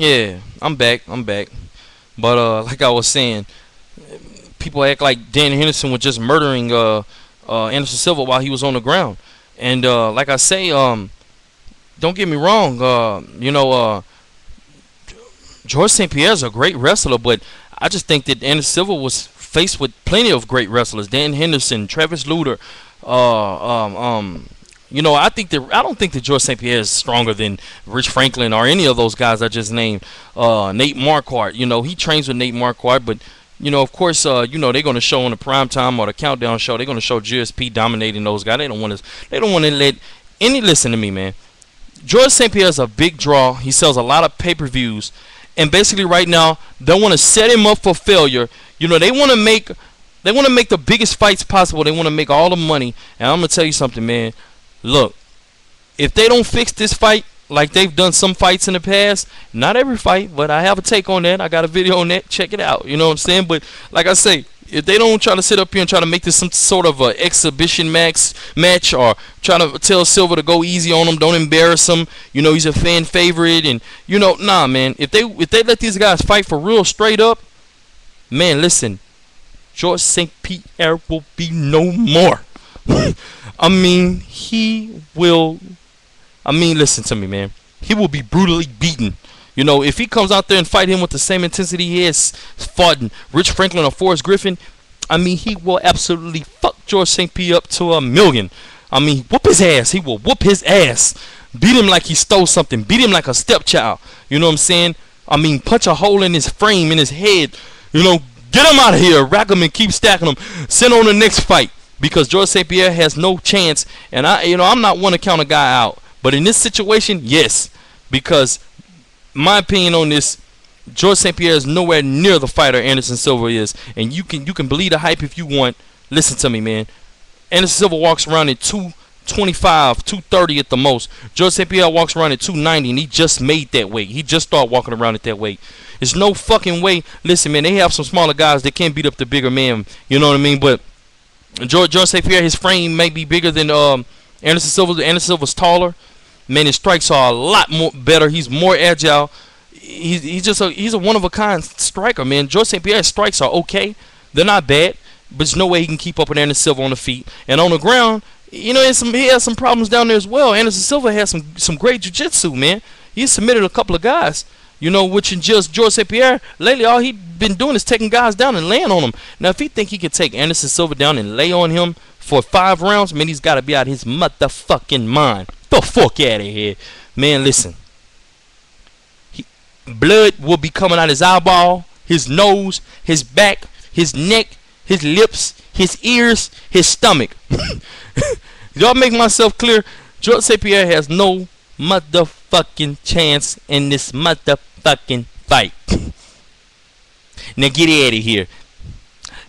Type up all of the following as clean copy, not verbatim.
Yeah, I'm back. I'm back. But like I was saying, people act like Dan Henderson was just murdering Anderson Silva while he was on the ground. And like I say, don't get me wrong. George St. Pierre's a great wrestler, but I just think that Anderson Silva was faced with plenty of great wrestlers. Dan Henderson, Travis Luter. I don't think that George St. Pierre is stronger than Rich Franklin or any of those guys I just named. Nate Marquardt, he trains with Nate Marquardt, but of course, they're going to show on the primetime or the countdown show. They're going to show GSP dominating those guys. They don't want to. They don't want to let any. Listen to me, man. George St. Pierre is a big draw. He sells a lot of pay-per-views, and basically right now they want to set him up for failure. They want to make the biggest fights possible. They want to make all the money. And I'm gonna tell you something, man. Look, if they don't fix this fight like they've done some fights in the past, not every fight, but I have a take on that. I got a video on that. Check it out. You know what I'm saying? But like I say, if they don't try to sit up here and try to make this some sort of a exhibition match or try to tell Silva to go easy on him, don't embarrass him. He's a fan favorite, and nah, man. If they let these guys fight for real, straight up, man, listen, George St. Pierre will be no more. Listen to me, man. He will be brutally beaten. If he comes out there and fight him with the same intensity he has fought Rich Franklin or Forrest Griffin, he will absolutely fuck George St. Pierre up to a million. Whoop his ass. He will whoop his ass. Beat him like he stole something. Beat him like a stepchild. You know what I'm saying? Punch a hole in his frame, in his head. Get him out of here. Rack him and keep stacking him. Send on the next fight. Because George St. Pierre has no chance. And I'm not one to count a guy out. But in this situation, yes. Because my opinion on this, George St. Pierre is nowhere near the fighter Anderson Silva is. And you can believe the hype if you want. Listen to me, man. Anderson Silva walks around at 225, 230 at the most. George St. Pierre walks around at 290, and he just made that weight. He just started walking around at that weight. There's no fucking way. Listen, man, they have some smaller guys that can't beat up the bigger man. You know what I mean? But George St. Pierre, his frame may be bigger than Anderson Silva. Anderson Silva's taller. Man, his strikes are a lot more better. He's more agile. He's a one of a kind striker, man. George St. Pierre's strikes are okay. They're not bad, but there's no way he can keep up with Anderson Silva on the feet and on the ground. He has some problems down there as well. Anderson Silva has some great jiu-jitsu, man. He's submitted a couple of guys, which in just George St. Pierre lately all he been doing is taking guys down and laying on them. Now, if he think he could take Anderson Silva down and lay on him for 5 rounds, man, he's got to be out of his motherfucking mind. The fuck out of here, man. Listen, blood will be coming out his eyeball, his nose, his back, his neck, his lips, his ears, his stomach. Y'all make myself clear? George St. Pierre has no motherfucking chance in this motherfucking fight. Now get out of here.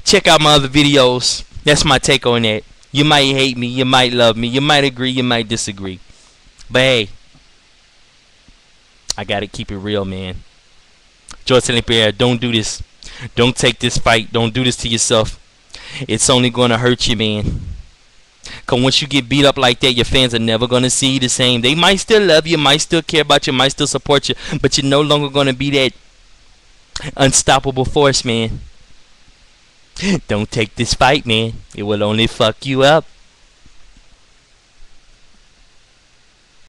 Check out my other videos. That's my take on that. You might hate me, you might love me, you might agree, you might disagree. But hey, I gotta keep it real, man. George St. Pierre, don't do this. Don't take this fight. Don't do this to yourself. It's only gonna hurt you, man. Cause once you get beat up like that, your fans are never gonna see you the same. They might still love you, might still care about you, might still support you, but you're no longer gonna be that unstoppable force, man. Don't take this fight, man. It will only fuck you up.